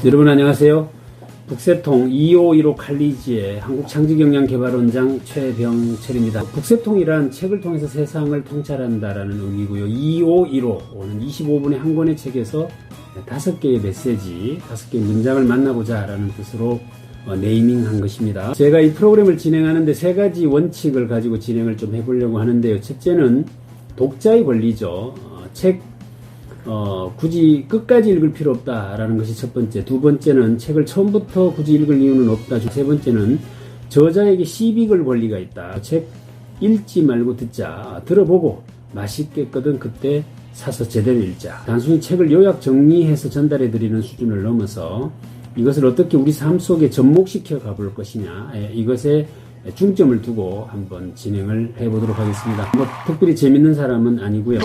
여러분 안녕하세요. 북새통 2515 칼리지의 한국창직역량개발원장 최병철입니다. 북새통이란 책을 통해서 세상을 통찰한다라는 의미고요. 2515는 25분의 한 권의 책에서 5개의 메시지, 5개의 문장을 만나보자 라는 뜻으로 네이밍한 것입니다. 제가 이 프로그램을 진행하는데 3가지 원칙을 가지고 진행을 좀 해보려고 하는데요. 첫째는 독자의 권리죠. 굳이 끝까지 읽을 필요 없다라는 것이 첫 번째. 두 번째는 책을 처음부터 굳이 읽을 이유는 없다. 세 번째는 저자에게 시비걸 권리가 있다. 책 읽지 말고 듣자. 들어보고 맛있겠거든 그때 사서 제대로 읽자. 단순히 책을 요약 정리해서 전달해 드리는 수준을 넘어서 이것을 어떻게 우리 삶 속에 접목시켜 가볼 것이냐, 이것에 중점을 두고 한번 진행을 해보도록 하겠습니다. 특별히 재밌는 사람은 아니고요.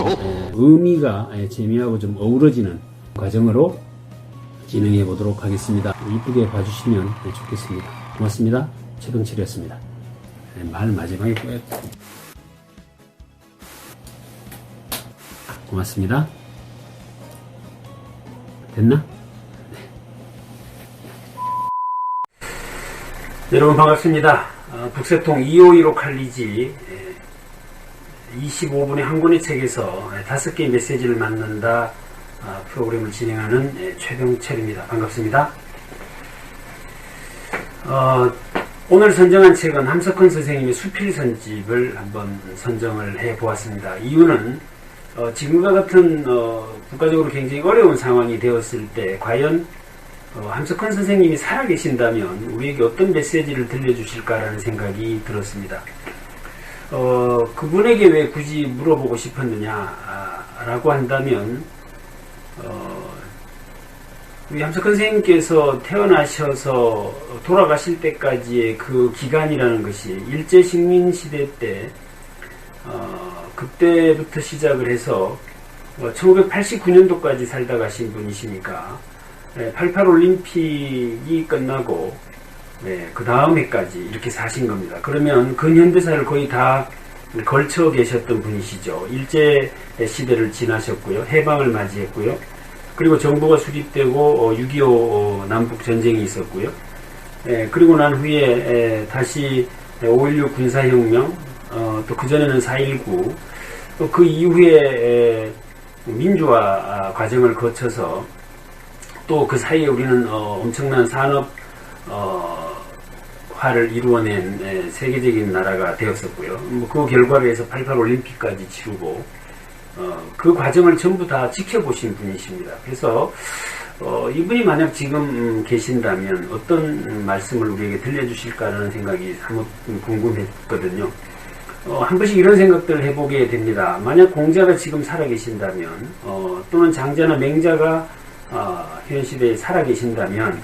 의미가 재미하고 좀 어우러지는 과정으로 진행해 보도록 하겠습니다. 이쁘게 봐주시면 좋겠습니다. 고맙습니다. 최병철이었습니다. 말 마지막에 꼬였. 고맙습니다. 됐나? 여러분 반갑습니다. 북새통 2515 칼리지 25분의 한 권의 책에서 5개의 메시지를 만난다 프로그램을 진행하는 최병철입니다. 반갑습니다. 오늘 선정한 책은 함석헌 선생님의 수필선집을 한번 선정을 해보았습니다. 이유는 지금과 같은 국가적으로 굉장히 어려운 상황이 되었을 때 과연 함석헌 선생님이 살아계신다면 우리에게 어떤 메시지를 들려주실까라는 생각이 들었습니다. 그분에게 왜 굳이 물어보고 싶었느냐라고 한다면 우리 함석헌 선생님께서 태어나셔서 돌아가실 때까지의 그 기간이라는 것이 일제식민시대 때 그때부터 시작을 해서 1989년도까지 살다 가신 분이시니까 88 올림픽이 끝나고 그 다음 해까지 이렇게 사신 겁니다. 그러면 근현대사를 거의 다 걸쳐 계셨던 분이시죠. 일제 시대를 지나셨고요. 해방을 맞이했고요. 그리고 정부가 수립되고 6.25 남북 전쟁이 있었고요. 그리고 난 후에 다시 5.16 군사혁명, 또 그전에는 4.19, 또 그 이후에 민주화 과정을 거쳐서 또 그 사이에 우리는 엄청난 산업화를 이루어낸 세계적인 나라가 되었었고요. 그 결과로 해서 88 올림픽까지 치르고 그 과정을 전부 다 지켜보신 분이십니다. 그래서 이분이 만약 지금 계신다면 어떤 말씀을 우리에게 들려주실까라는 생각이 사뭇 궁금했거든요. 한 번씩 이런 생각들을 해보게 됩니다. 만약 공자가 지금 살아계신다면 또는 장자나 맹자가 현 시대에 살아계신다면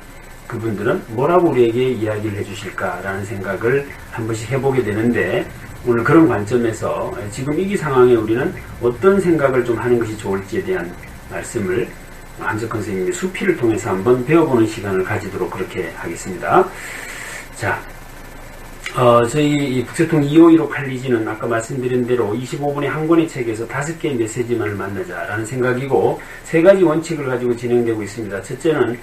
그분들은 뭐라고 우리에게 이야기를 해주실까라는 생각을 한 번씩 해보게 되는데, 오늘 그런 관점에서 지금 이 상황에 우리는 어떤 생각을 좀 하는 것이 좋을지에 대한 말씀을 함석헌 선생님의 수필을 통해서 한번 배워보는 시간을 가지도록 그렇게 하겠습니다. 자, 저희 이 북새통 2515 칼리지는 아까 말씀드린 대로 25분의 한 권의 책에서 5개의 메시지만을 만나자라는 생각이고 3가지 원칙을 가지고 진행되고 있습니다. 첫째는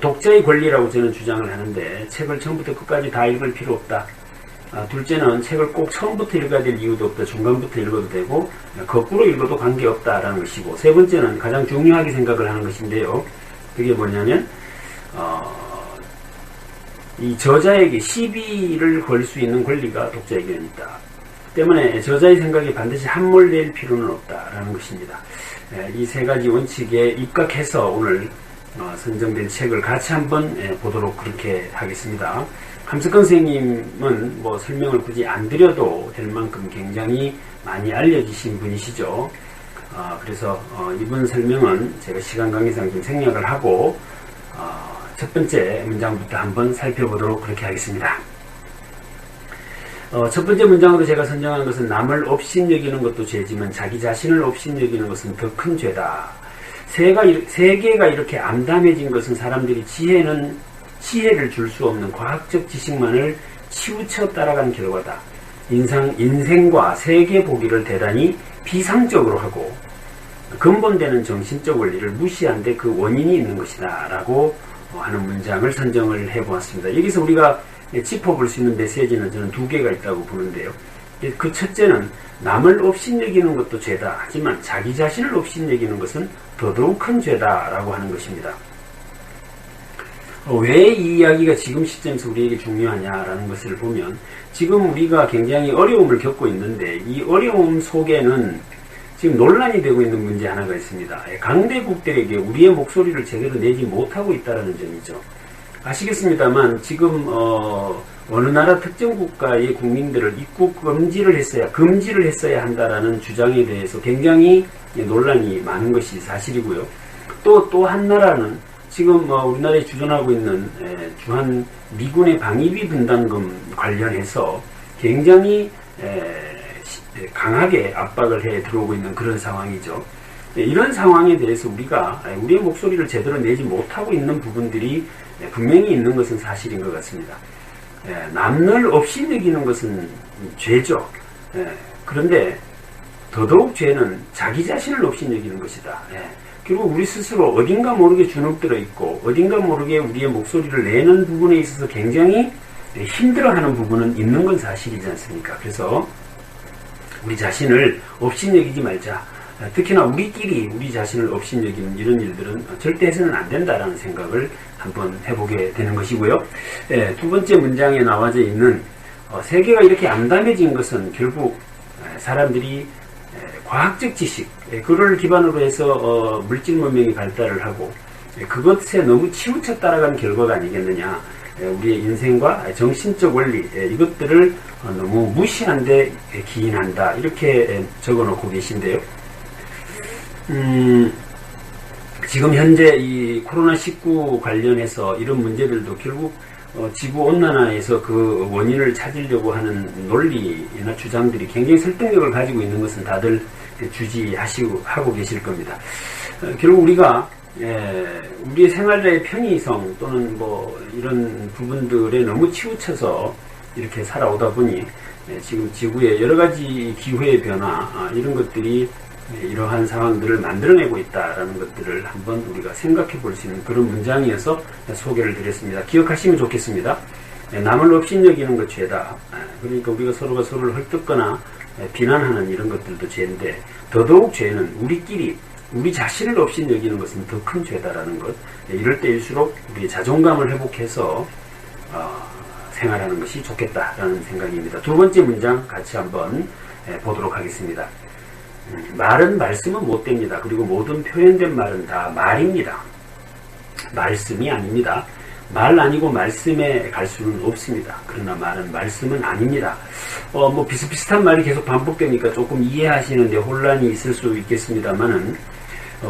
독자의 권리라고 저는 주장을 하는데 책을 처음부터 끝까지 다 읽을 필요 없다. 둘째는 책을 꼭 처음부터 읽어야 될 이유도 없다. 중간부터 읽어도 되고 거꾸로 읽어도 관계없다라는 것이고, 세 번째는 가장 중요하게 생각을 하는 것인데요. 그게 뭐냐면 이 저자에게 시비를 걸 수 있는 권리가 독자에게는 있다. 때문에 저자의 생각에 반드시 함몰될 필요는 없다라는 것입니다. 이 3가지 원칙에 입각해서 오늘 선정된 책을 같이 한번 보도록 그렇게 하겠습니다. 함석헌 선생님은 뭐 설명을 굳이 안 드려도 될 만큼 굉장히 많이 알려지신 분이시죠. 그래서 이번 설명은 제가 시간 관계상 좀 생략을 하고 첫 번째 문장부터 한번 살펴보도록 그렇게 하겠습니다. 첫 번째 문장으로 제가 선정한 것은 남을 업신여기는 것도 죄지만 자기 자신을 업신여기는 것은 더 큰 죄다. 세계가 이렇게 암담해진 것은 사람들이 지혜를 줄 수 없는 과학적 지식만을 치우쳐 따라간 결과다. 인생과 세계 보기를 대단히 비상적으로 하고 근본되는 정신적 원리를 무시한 데 그 원인이 있는 것이다 라고 하는 문장을 선정을 해보았습니다. 여기서 우리가 짚어볼 수 있는 메시지는 저는 두 개가 있다고 보는데요. 그 첫째는 남을 업신여기는 것도 죄다. 하지만 자기 자신을 업신여기는 것은 더더욱 큰 죄다라고 하는 것입니다. 왜 이 이야기가 지금 시점에서 우리에게 중요하냐라는 것을 보면 지금 우리가 굉장히 어려움을 겪고 있는데 이 어려움 속에는 지금 논란이 되고 있는 문제 하나가 있습니다. 강대국들에게 우리의 목소리를 제대로 내지 못하고 있다는 점이죠. 아시겠습니다만 지금 어느 나라 특정 국가의 국민들을 입국 금지를 했어야 한다라는 주장에 대해서 굉장히 논란이 많은 것이 사실이고요. 또 한 나라는 지금 우리나라에 주둔하고 있는 주한 미군의 방위비 분담금 관련해서 굉장히 강하게 압박을 해 들어오고 있는 그런 상황이죠. 이런 상황에 대해서 우리가 우리의 목소리를 제대로 내지 못하고 있는 부분들이 분명히 있는 것은 사실인 것 같습니다. 남을 업신여기는 것은 죄죠. 그런데 더더욱 죄는 자기 자신을 업신여기는 것이다. 그리고 우리 스스로 어딘가 모르게 주눅들어 있고 어딘가 모르게 우리의 목소리를 내는 부분에 있어서 굉장히 힘들어하는 부분은 있는 건 사실이지 않습니까? 그래서 우리 자신을 업신여기지 말자. 특히나 우리끼리 우리 자신을 업신여기는 이런 일들은 절대 해서는 안 된다라는 생각을 한번 해보게 되는 것이고요. 두 번째 문장에 나와져 있는 세계가 이렇게 암담해진 것은 결국 사람들이 과학적 지식, 그걸 기반으로 해서 물질 문명이 발달을 하고 그것에 너무 치우쳐 따라간 결과가 아니겠느냐. 우리의 인생과 정신적 원리, 이것들을 너무 무시한 데 기인한다. 이렇게 적어놓고 계신데요. 지금 현재 이 코로나19 관련해서 이런 문제들도 결국 지구온난화에서 그 원인을 찾으려고 하는 논리나 주장들이 굉장히 설득력을 가지고 있는 것은 다들 주지하고 계실 겁니다. 결국 우리가 우리의 생활의 편의성 또는 뭐 이런 부분들에 너무 치우쳐서 이렇게 살아오다 보니 지금 지구의 여러 가지 기후의 변화 이런 것들이 이러한 상황들을 만들어내고 있다라는 것들을 한번 우리가 생각해 볼 수 있는 그런 문장이어서 소개를 드렸습니다. 기억하시면 좋겠습니다. 남을 업신여기는 것 죄다. 그러니까 우리가 서로가 서로를 헐뜯거나 비난하는 이런 것들도 죄인데 더더욱 죄는 우리끼리 우리 자신을 업신여기는 것은 더 큰 죄다라는 것. 이럴 때일수록 우리의 자존감을 회복해서 생활하는 것이 좋겠다라는 생각입니다. 두 번째 문장 같이 한번 보도록 하겠습니다. 말은 말씀은 못됩니다. 그리고 모든 표현된 말은 다 말입니다. 말씀이 아닙니다. 말 아니고 말씀에 갈 수는 없습니다. 그러나 말은 말씀은 아닙니다. 뭐 비슷비슷한 말이 계속 반복되니까 조금 이해하시는데 혼란이 있을 수 있겠습니다만은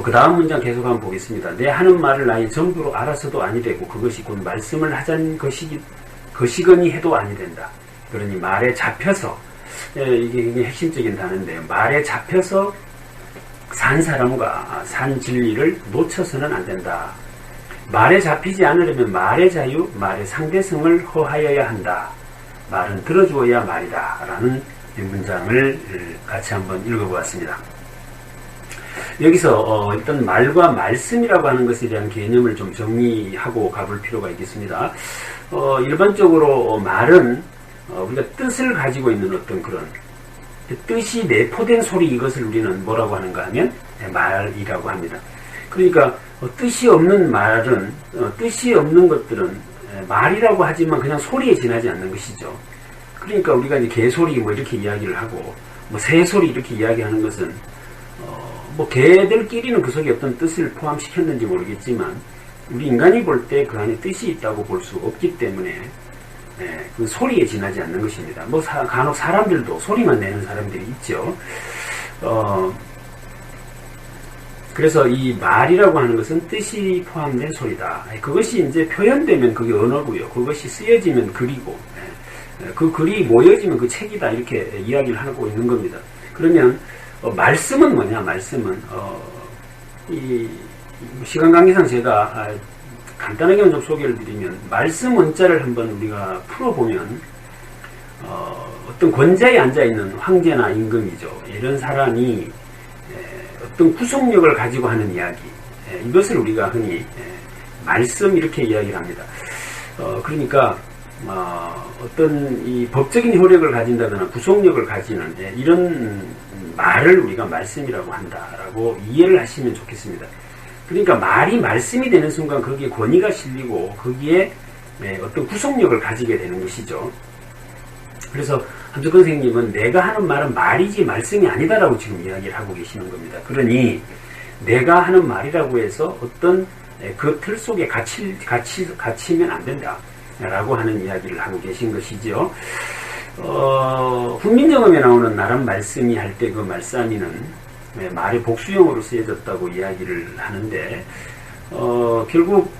그 다음 문장 계속 한번 보겠습니다. 내 하는 말을 나의 전부로 알아서도 아니 되고 그것이 곧 말씀을 하자는 것이거니 해도 아니 된다. 그러니 말에 잡혀서 이게 굉장히 핵심적인 단어인데요. 말에 잡혀서 산 사람과 산 진리를 놓쳐서는 안 된다. 말에 잡히지 않으려면 말의 자유, 말의 상대성을 허하여야 한다. 말은 들어주어야 말이다. 라는 문장을 같이 한번 읽어보았습니다. 여기서 일단 말과 말씀이라고 하는 것에 대한 개념을 좀 정리하고 가볼 필요가 있겠습니다. 일반적으로 말은 우리가 뜻을 가지고 있는 어떤 그런 뜻이 내포된 소리, 이것을 우리는 뭐라고 하는가 하면 말이라고 합니다. 그러니까 뜻이 없는 말은 뜻이 없는 것들은 말이라고 하지만 그냥 소리에 지나지 않는 것이죠. 그러니까 우리가 이제 개소리 뭐 이렇게 이야기를 하고 뭐 새소리 이렇게 이야기하는 것은 뭐 개들끼리는 그 속에 어떤 뜻을 포함시켰는지 모르겠지만 우리 인간이 볼 때 그 안에 뜻이 있다고 볼 수 없기 때문에 그 소리에 지나지 않는 것입니다. 뭐 간혹 사람들도 소리만 내는 사람들이 있죠. 그래서 이 말이라고 하는 것은 뜻이 포함된 소리다. 그것이 이제 표현되면 그게 언어고요. 그것이 쓰여지면 글이고, 그 글이 모여지면 그 책이다. 이렇게 이야기를 하고 있는 겁니다. 그러면 말씀은 뭐냐? 말씀은 이 시간 관계상 제가 간단하게 먼저 소개를 드리면 말씀 원자를 한번 우리가 풀어보면 어떤 권자에 앉아있는 황제나 임금이죠. 이런 사람이 어떤 구속력을 가지고 하는 이야기, 이것을 우리가 흔히 말씀 이렇게 이야기를 합니다. 그러니까 어떤 이 법적인 효력을 가진다거나 구속력을 가지는 이런 말을 우리가 말씀이라고 한다라고 이해를 하시면 좋겠습니다. 그러니까 말이 말씀이 되는 순간 거기에 권위가 실리고 거기에 어떤 구속력을 가지게 되는 것이죠. 그래서 한석근 선생님은 내가 하는 말은 말이지 말씀이 아니다라고 지금 이야기를 하고 계시는 겁니다. 그러니 내가 하는 말이라고 해서 어떤 그 틀 속에 갇히면 안 된다라고 하는 이야기를 하고 계신 것이죠. 훈민정음에 나오는 나란 말씀이 할 때 그 말씀이는 말의 복수형으로 쓰여졌다고 이야기를 하는데 결국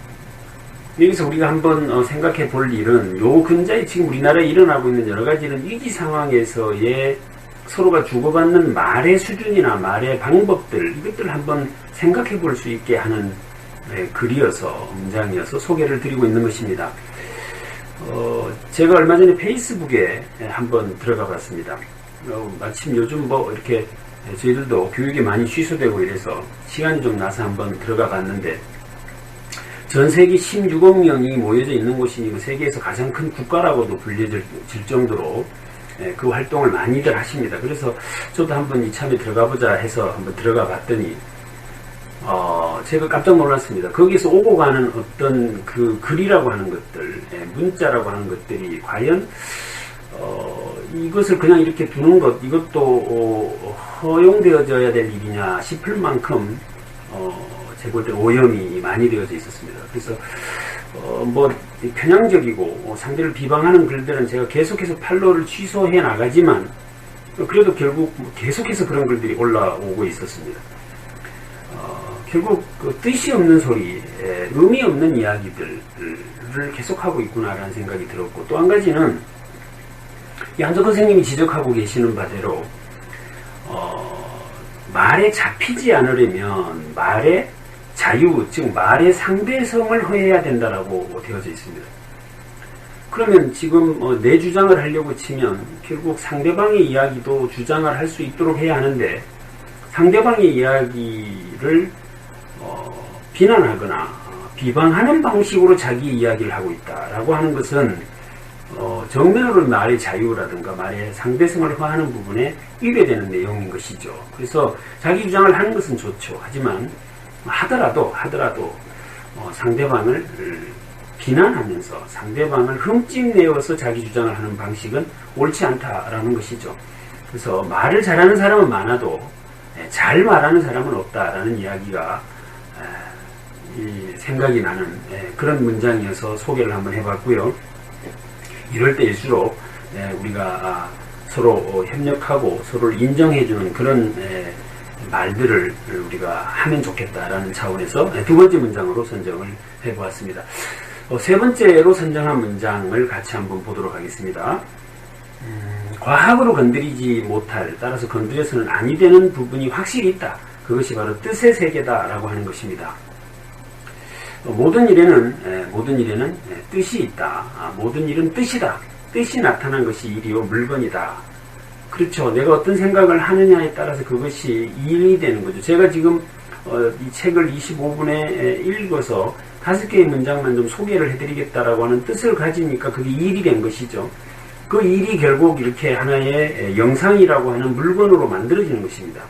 여기서 우리가 한번 생각해 볼 일은 요 근자에 지금 우리나라에 일어나고 있는 여러 가지 이런 위기 상황에서의 서로가 주고받는 말의 수준이나 말의 방법들 이것들을 한번 생각해 볼 수 있게 하는 글이어서 문장이어서 소개를 드리고 있는 것입니다. 제가 얼마 전에 페이스북에 한번 들어가 봤습니다. 마침 요즘 뭐 이렇게 저희들도 교육이 많이 취소되고 이래서 시간이 좀 나서 한번 들어가 봤는데 전 세계 16억 명이 모여져 있는 곳이니 세계에서 가장 큰 국가라고도 불려질 정도로 그 활동을 많이들 하십니다. 그래서 저도 한번 이참에 들어가 보자 해서 한번 들어가 봤더니 제가 깜짝 놀랐습니다. 거기서 오고 가는 어떤 그 글이라고 하는 것들, 문자라고 하는 것들이 과연 이것을 그냥 이렇게 두는 것, 이것도 허용되어져야 될 일이냐 싶을 만큼 제가 볼 때 오염이 많이 되어져 있었습니다. 그래서 뭐 편향적이고 상대를 비방하는 글들은 제가 계속해서 팔로우를 취소해 나가지만 그래도 결국 계속해서 그런 글들이 올라오고 있었습니다. 결국 그 뜻이 없는 소리, 의미 없는 이야기들을 계속하고 있구나라는 생각이 들었고, 또 한 가지는 이 한석근 선생님이 지적하고 계시는 바대로 말에 잡히지 않으려면 말의 자유, 즉 말의 상대성을 허해야 된다라고 되어져 있습니다. 그러면 지금 내 주장을 하려고 치면 결국 상대방의 이야기도 주장을 할 수 있도록 해야 하는데 상대방의 이야기를 비난하거나 비방하는 방식으로 자기 이야기를 하고 있다라고 하는 것은 정면으로 말의 자유라든가 말의 상대성을 허하는 부분에 위배되는 내용인 것이죠. 그래서 자기 주장을 하는 것은 좋죠. 하지만 하더라도 상대방을 비난하면서 상대방을 흠집내어서 자기 주장을 하는 방식은 옳지 않다라는 것이죠. 그래서 말을 잘하는 사람은 많아도 잘 말하는 사람은 없다라는 이야기가 생각이 나는 그런 문장이어서 소개를 한번 해봤고요. 이럴 때일수록 우리가 서로 협력하고 서로를 인정해주는 그런 말들을 우리가 하면 좋겠다라는 차원에서 두 번째 문장으로 선정을 해보았습니다. 세 번째로 선정한 문장을 같이 한번 보도록 하겠습니다. 과학으로 건드리지 못할, 따라서 건드려서는 아니 되는 부분이 확실히 있다. 그것이 바로 뜻의 세계다라고 하는 것입니다. 모든 일에는 뜻이 있다. 모든 일은 뜻이다. 뜻이 나타난 것이 일이요 물건이다. 그렇죠. 내가 어떤 생각을 하느냐에 따라서 그것이 일이 되는 거죠. 제가 지금 이 책을 25분에 읽어서 5개의 문장만 좀 소개를 해드리겠다라고 하는 뜻을 가지니까 그게 일이 된 것이죠. 그 일이 결국 이렇게 하나의 영상이라고 하는 물건으로 만들어지는 것입니다.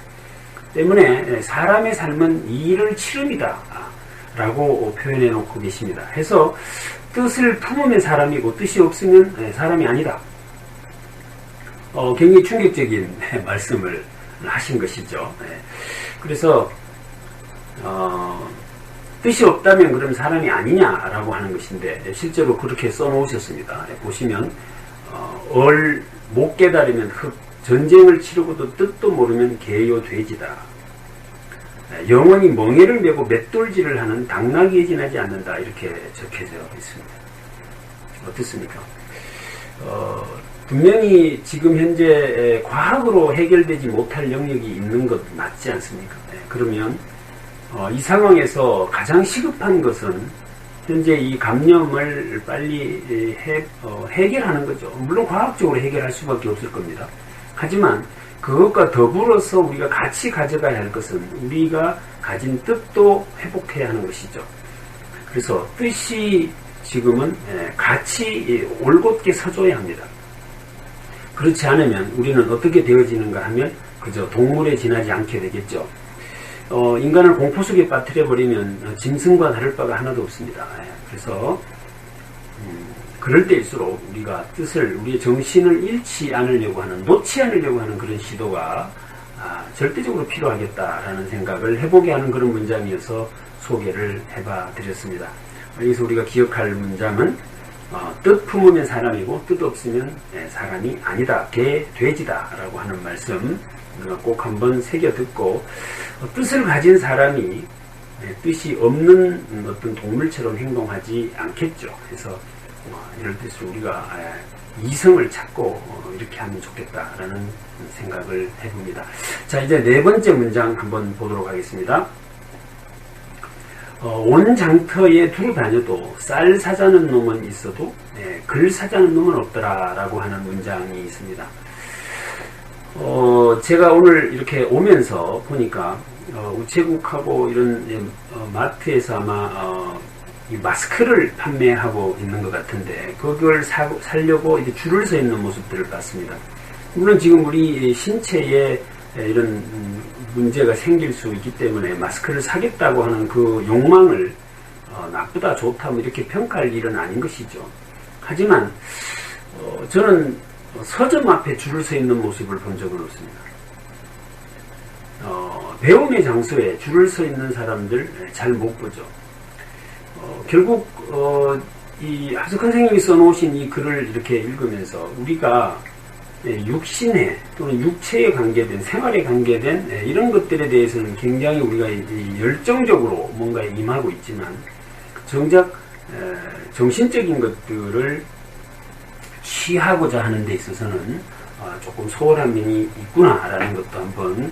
때문에 사람의 삶은 일을 치름이다 라고 표현해 놓고 계십니다. 해서 뜻을 품으면 사람이고 뜻이 없으면 사람이 아니다. 굉장히 충격적인 말씀을 하신 것이죠. 그래서 뜻이 없다면 그럼 사람이 아니냐라고 하는 것인데 실제로 그렇게 써놓으셨습니다. 보시면 못 깨달으면 흙, 전쟁을 치르고도 뜻도 모르면 개요 돼지다. 영원히 멍에를 메고 맷돌질을 하는 당나귀에 지나지 않는다. 이렇게 적혀져 있습니다. 어떻습니까? 분명히 지금 현재 과학으로 해결되지 못할 영역이 있는 것 맞지 않습니까? 그러면 이 상황에서 가장 시급한 것은 현재 이 감염을 빨리 해결하는 거죠. 물론 과학적으로 해결할 수밖에 없을 겁니다. 하지만 그것과 더불어서 우리가 같이 가져가야 할 것은 우리가 가진 뜻도 회복해야 하는 것이죠. 그래서 뜻이 지금은 같이 올곧게 서줘야 합니다. 그렇지 않으면 우리는 어떻게 되어지는가 하면 그저 동물에 지나지 않게 되겠죠. 인간을 공포 속에 빠뜨려버리면 짐승과 다를 바가 하나도 없습니다. 그래서 그럴 때일수록 우리가 뜻을, 우리의 정신을 잃지 않으려고 하는, 놓지 않으려고 하는 그런 시도가 절대적으로 필요하겠다라는 생각을 해보게 하는 그런 문장이어서 소개를 해봐 드렸습니다. 여기서 우리가 기억할 문장은 뜻 품으면 사람이고 뜻 없으면 사람이 아니다, 개, 돼지다 라고 하는 말씀 우리가 꼭 한번 새겨 듣고, 뜻을 가진 사람이 뜻이 없는 어떤 동물처럼 행동하지 않겠죠. 그래서 이럴 때일수록 우리가 이성을 찾고 이렇게 하면 좋겠다라는 생각을 해봅니다. 자, 이제 네 번째 문장 한번 보도록 하겠습니다. 온 장터에 두루 다녀도 쌀 사자는 놈은 있어도 글 사자는 놈은 없더라 라고 하는 문장이 있습니다. 제가 오늘 이렇게 오면서 보니까 우체국하고 이런 마트에서 아마 이 마스크를 판매하고 있는 것 같은데 그걸 사려고 이제 줄을 서 있는 모습들을 봤습니다. 물론 지금 우리 신체에 이런 문제가 생길 수 있기 때문에 마스크를 사겠다고 하는 그 욕망을 나쁘다 좋다 뭐 이렇게 평가할 일은 아닌 것이죠. 하지만 저는 서점 앞에 줄을 서 있는 모습을 본 적은 없습니다. 배움의 장소에 줄을 서 있는 사람들 잘 못 보죠. 결국 이 하석헌 선생님이 써놓으신 이 글을 이렇게 읽으면서 우리가 육신에 또는 육체에 관계된, 생활에 관계된 이런 것들에 대해서는 굉장히 우리가 열정적으로 뭔가 임하고 있지만 정작 정신적인 것들을 취하고자 하는 데 있어서는 조금 소홀한 면이 있구나라는 것도 한번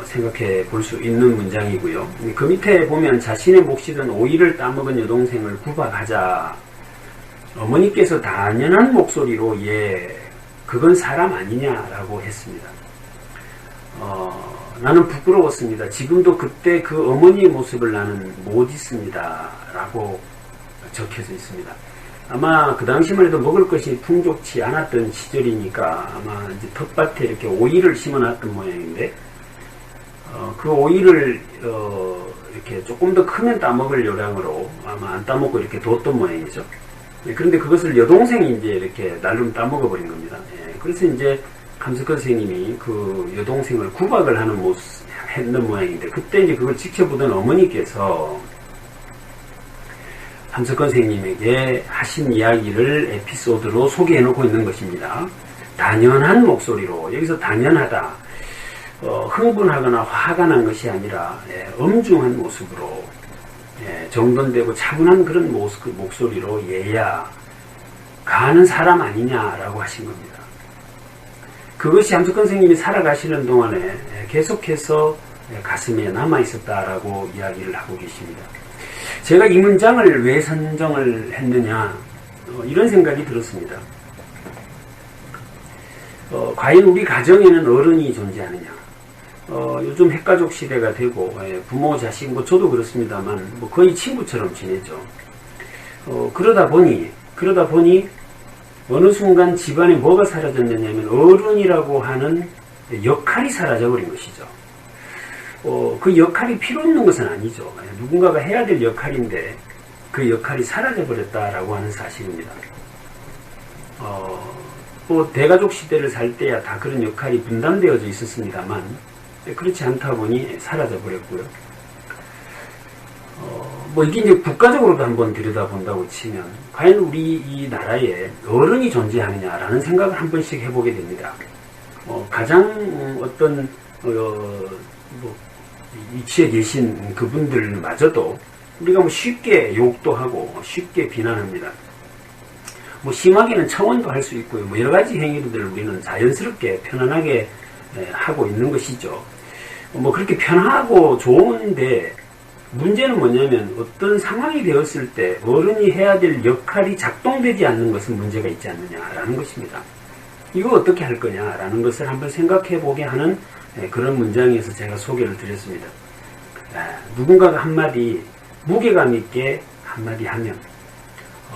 생각해 볼 수 있는 문장이고요. 그 밑에 보면 자신의 몫이던 오이를 따먹은 여동생을 구박하자 어머니께서 단연한 목소리로 그건 사람 아니냐라고 했습니다. 나는 부끄러웠습니다. 지금도 그때 그 어머니의 모습을 나는 못 잊습니다 라고 적혀져 있습니다. 아마 그 당시만 해도 먹을 것이 풍족치 않았던 시절이니까 아마 이제 텃밭에 이렇게 오이를 심어놨던 모양인데 그 오이를 이렇게 조금 더 크면 따먹을 요량으로 아마 안 따먹고 이렇게 뒀던 모양이죠. 그런데 그것을 여동생이 이제 이렇게 날름 따먹어버린 겁니다. 그래서 이제 함석헌 선생님이 그 여동생을 구박을 했는 모양인데 그때 이제 그걸 지켜보던 어머니께서 함석헌 선생님에게 하신 이야기를 에피소드로 소개해놓고 있는 것입니다. 단연한 목소리로, 여기서 단연하다, 흥분하거나 화가 난 것이 아니라 엄중한 모습으로 정돈되고 차분한 그런 목소리로 얘야 가는 사람 아니냐라고 하신 겁니다. 그것이 함석헌 선생님이 살아가시는 동안에 계속해서 가슴에 남아있었다라고 이야기를 하고 계십니다. 제가 이 문장을 왜 선정을 했느냐 이런 생각이 들었습니다. 과연 우리 가정에는 어른이 존재하느냐. 요즘 핵가족 시대가 되고 부모 자식 저도 그렇습니다만 거의 친구처럼 지내죠. 그러다 보니 어느 순간 집안에 뭐가 사라졌느냐면 어른이라고 하는 역할이 사라져버린 것이죠. 그 역할이 필요 없는 것은 아니죠. 누군가가 해야 될 역할인데 그 역할이 사라져버렸다라고 하는 사실입니다. 대가족 시대를 살 때야 다 그런 역할이 분담되어져 있었습니다만 그렇지 않다 보니 사라져버렸고요. 이게 이제 국가적으로도 한번 들여다본다고 치면 과연 우리 이 나라에 어른이 존재하느냐라는 생각을 한 번씩 해보게 됩니다. 가장 어떤 위치에 계신 그분들마저도 우리가 쉽게 욕도 하고 쉽게 비난합니다. 심하게는 청원도 할 수 있고요. 여러 가지 행위들을 우리는 자연스럽게 편안하게 하고 있는 것이죠. 그렇게 편하고 좋은데 문제는 뭐냐면 어떤 상황이 되었을 때 어른이 해야 될 역할이 작동되지 않는 것은 문제가 있지 않느냐라는 것입니다. 이거 어떻게 할 거냐라는 것을 한번 생각해 보게 하는 그런 문장에서 제가 소개를 드렸습니다. 누군가가 한마디 무게감 있게 한마디 하면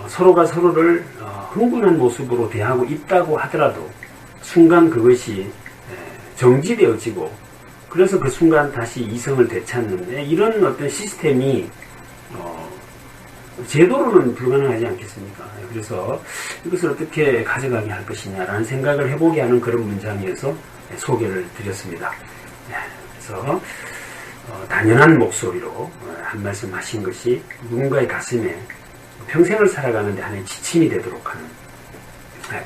서로가 서로를 흥분한 모습으로 대하고 있다고 하더라도 순간 그것이 정지되어지고 그래서 그 순간 다시 이성을 되찾는 이런 어떤 시스템이 제도로는 불가능하지 않겠습니까? 그래서 이것을 어떻게 가져가게 할 것이냐라는 생각을 해보게 하는 그런 문장이어서 소개를 드렸습니다. 그래서 단연한 목소리로 한 말씀 하신 것이 누군가의 가슴에 평생을 살아가는데 하나의 지침이 되도록 하는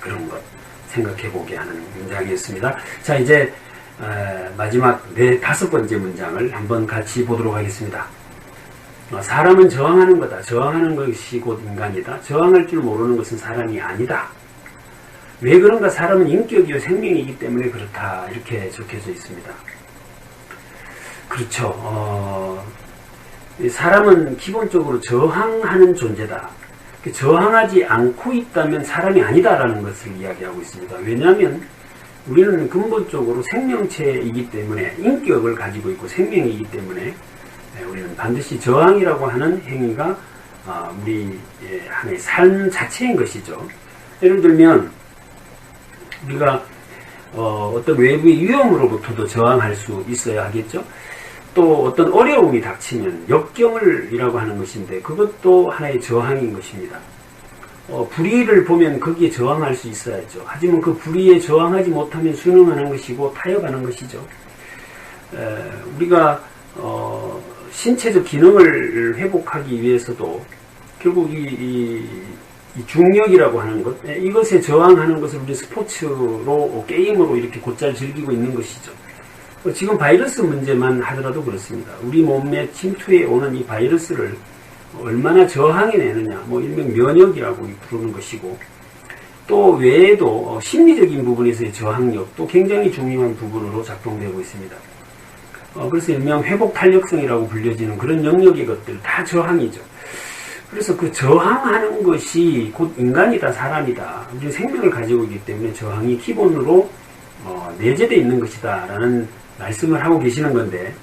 그런 것 생각해보게 하는 문장이었습니다. 자, 이제 마지막 다섯 번째 문장을 한번 같이 보도록 하겠습니다. 사람은 저항하는 거다. 저항하는 것이 곧 인간이다. 저항할 줄 모르는 것은 사람이 아니다. 왜 그런가? 사람은 인격이요 생명이기 때문에 그렇다. 이렇게 적혀져 있습니다. 그렇죠. 사람은 기본적으로 저항하는 존재다. 저항하지 않고 있다면 사람이 아니다라는 것을 이야기하고 있습니다. 왜냐하면 우리는 근본적으로 생명체이기 때문에 인격을 가지고 있고 생명이기 때문에 우리는 반드시 저항이라고 하는 행위가 우리 하나의 삶 자체인 것이죠. 예를 들면 우리가 어떤 외부의 위험으로부터도 저항할 수 있어야 하겠죠. 또 어떤 어려움이 닥치면 역경을이라고 하는 것인데 그것도 하나의 저항인 것입니다. 불의를 보면 거기에 저항할 수 있어야죠. 하지만 그 불의에 저항하지 못하면 순응하는 것이고 타협하는 것이죠. 우리가 신체적 기능을 회복하기 위해서도 결국 이 중력이라고 하는 것, 이것에 저항하는 것을 우리 스포츠로 게임으로 이렇게 곧잘 즐기고 있는 것이죠. 지금 바이러스 문제만 하더라도 그렇습니다. 우리 몸에 침투해 오는 이 바이러스를 얼마나 저항해내느냐, 일명 면역이라고 부르는 것이고, 또 외에도 심리적인 부분에서의 저항력도 굉장히 중요한 부분으로 작동되고 있습니다. 그래서 일명 회복 탄력성이라고 불려지는 그런 영역의 것들 다 저항이죠. 그래서 그 저항하는 것이 곧 인간이다, 사람이다. 우리 생명을 가지고 있기 때문에 저항이 기본으로 내재되어 있는 것이다 라는 말씀을 하고 계시는 건데,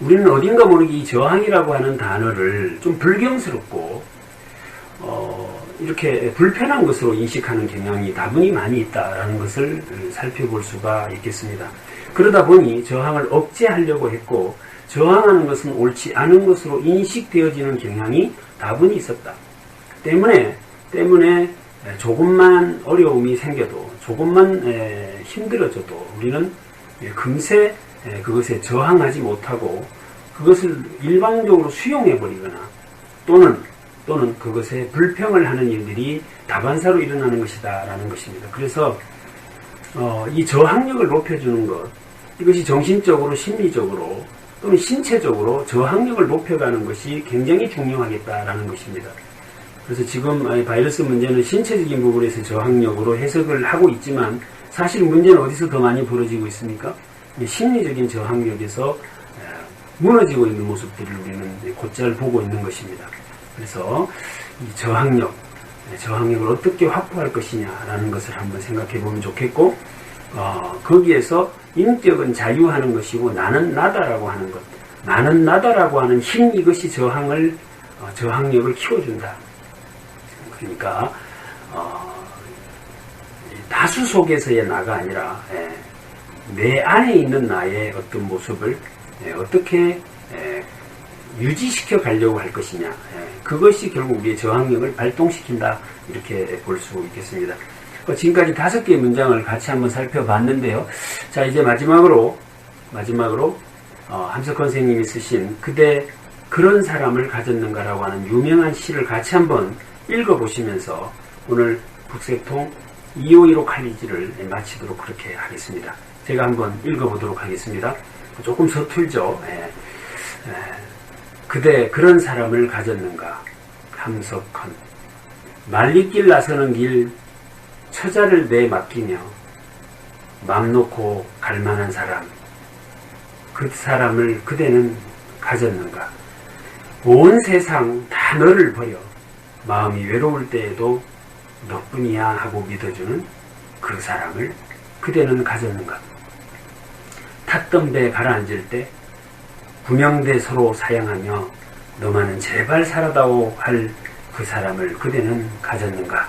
우리는 어딘가 모르게 이 저항이라고 하는 단어를 좀 불경스럽고 이렇게 불편한 것으로 인식하는 경향이 다분히 많이 있다라는 것을 살펴볼 수가 있겠습니다. 그러다 보니 저항을 억제하려고 했고 저항하는 것은 옳지 않은 것으로 인식되어지는 경향이 다분히 있었다. 때문에 조금만 어려움이 생겨도 조금만 힘들어져도 우리는 금세 그것에 저항하지 못하고 그것을 일방적으로 수용해버리거나 또는 그것에 불평을 하는 일들이 다반사로 일어나는 것이다 라는 것입니다. 그래서 이 저항력을 높여주는 것, 이것이 정신적으로 심리적으로 또는 신체적으로 저항력을 높여가는 것이 굉장히 중요하겠다라는 것입니다. 그래서 지금 바이러스 문제는 신체적인 부분에서 저항력으로 해석을 하고 있지만 사실 문제는 어디서 더 많이 벌어지고 있습니까? 심리적인 저항력에서 무너지고 있는 모습들을 우리는 곧잘 보고 있는 것입니다. 그래서 이 저항력을 어떻게 확보할 것이냐라는 것을 한번 생각해 보면 좋겠고, 거기에서 인격은 자유하는 것이고 나는 나다라고 하는 것, 나는 나다라고 하는 힘, 이것이 저항력을 키워준다. 그러니까 다수 속에서의 나가 아니라 내 안에 있는 나의 어떤 모습을 어떻게 유지시켜 가려고 할 것이냐, 그것이 결국 우리의 저항력을 발동시킨다, 이렇게 볼 수 있겠습니다. 지금까지 5개의 문장을 같이 한번 살펴봤는데요. 자, 이제 마지막으로 함석헌 선생님이 쓰신 그대 그런 사람을 가졌는가라고 하는 유명한 시를 같이 한번 읽어보시면서 오늘 북새통 251호 칼리지를 마치도록 그렇게 하겠습니다. 제가 한번 읽어보도록 하겠습니다. 조금 서툴죠. 그대 그런 사람을 가졌는가? 함석헌. 말리길 나서는 길 처자를 내 맡기며 맘 놓고 갈 만한 사람, 그 사람을 그대는 가졌는가? 온 세상 다 너를 버려 마음이 외로울 때에도 너뿐이야 하고 믿어주는 그 사람을 그대는 가졌는가? 탔던 배 가라앉을 때 구명대 서로 사양하며 너만은 제발 살아다오 할 그 사람을 그대는 가졌는가?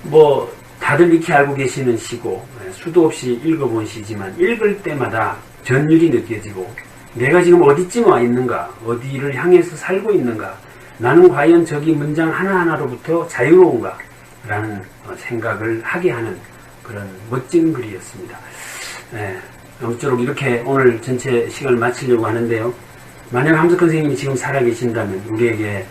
뭐 다들 익히 알고 계시는 시고 수도 없이 읽어본 시지만 읽을 때마다 전율이 느껴지고 내가 지금 어디쯤 와 있는가? 어디를 향해서 살고 있는가? 나는 과연 저기 문장 하나하나로부터 자유로운가? 라는 생각을 하게 하는 그런 멋진 글이었습니다. 아무쪼록 이렇게 오늘 전체 시간을 마치려고 하는데요. 만약 함석헌 선생님이 지금 살아계신다면 우리에게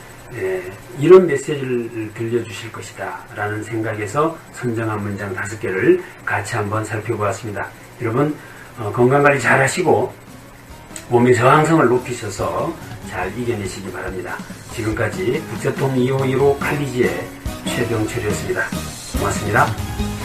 이런 메시지를 들려주실 것이다 라는 생각에서 선정한 문장 5개를 같이 한번 살펴보았습니다. 여러분 건강관리 잘 하시고 몸의 저항성을 높이셔서 잘 이겨내시기 바랍니다. 지금까지 국제통 2515 칼리지의 최병철이었습니다. 고맙습니다.